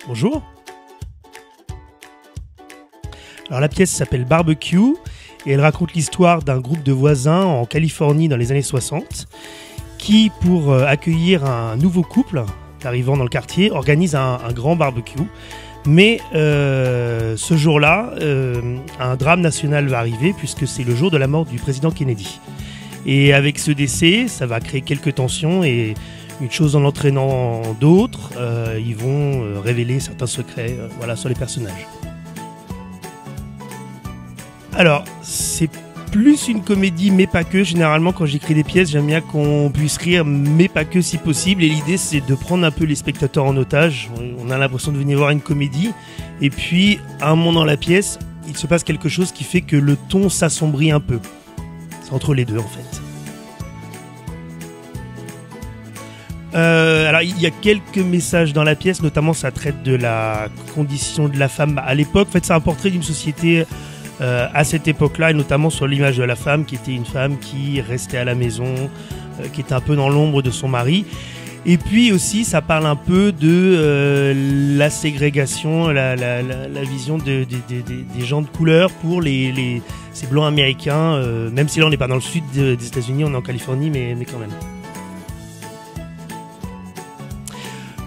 Bonjour. Alors la pièce s'appelle Barbecue et elle raconte l'histoire d'un groupe de voisins en Californie dans les années 60 qui, pour accueillir un nouveau couple arrivant dans le quartier, organise un grand barbecue. Mais ce jour-là, un drame national va arriver puisque c'est le jour de la mort du président Kennedy. Et avec ce décès, ça va créer quelques tensions et une chose en entraînant d'autres, ils vont révéler certains secrets sur les personnages. Alors, c'est plus une comédie, mais pas que. Généralement, quand j'écris des pièces, j'aime bien qu'on puisse rire, mais pas que si possible. Et l'idée, c'est de prendre un peu les spectateurs en otage. On a l'impression de venir voir une comédie. Et puis, à un moment dans la pièce, il se passe quelque chose qui fait que le ton s'assombrit un peu. C'est entre les deux, en fait. Alors, il y a quelques messages dans la pièce, notamment ça traite de la condition de la femme à l'époque. En fait, c'est un portrait d'une société à cette époque-là, et notamment sur l'image de la femme, qui était une femme qui restait à la maison, qui était un peu dans l'ombre de son mari. Et puis aussi, ça parle un peu de la ségrégation, la vision des gens de couleur pour ces blancs américains, même si là on n'est pas dans le sud des États-Unis, on est en Californie, mais quand même.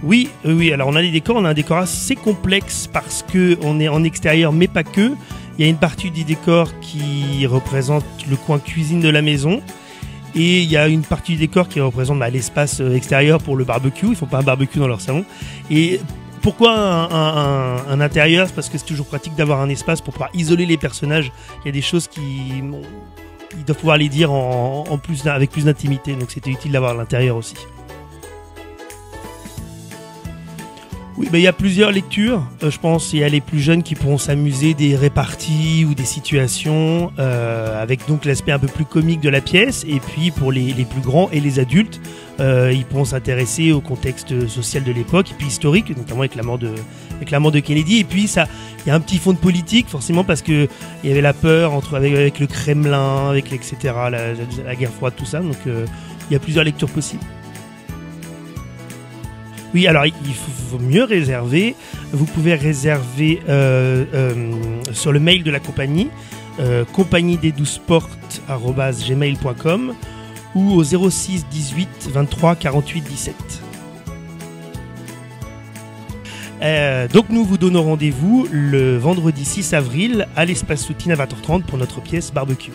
Oui, alors on a un décor assez complexe parce qu'on est en extérieur, mais pas que. Il y a une partie du décor qui représente le coin cuisine de la maison. Et il y a une partie du décor qui représente l'espace extérieur pour le barbecue. Ils font pas un barbecue dans leur salon. Et pourquoi un intérieur? C'est parce que c'est toujours pratique d'avoir un espace pour pouvoir isoler les personnages. Il y a des choses ils doivent pouvoir les dire avec plus d'intimité. Donc c'était utile d'avoir l'intérieur aussi. Oui, il y a plusieurs lectures. Je pense qu'il y a les plus jeunes qui pourront s'amuser des réparties ou des situations avec donc l'aspect un peu plus comique de la pièce. Et puis pour les plus grands et les adultes, ils pourront s'intéresser au contexte social de l'époque et puis historique, notamment avec la mort de Kennedy. Et puis il y a un petit fond de politique forcément parce que il y avait la peur avec le Kremlin, etc. La guerre froide, tout ça. Donc il y a plusieurs lectures possibles. Oui, alors il faut mieux réserver. Vous pouvez réserver sur le mail de la compagnie, compagniedesdouzeportes@gmail.com ou au 06 18 23 48 17. Donc nous vous donnons rendez-vous le vendredi 6 avril à l'espace Soutine à 20h30 pour notre pièce Barbecue.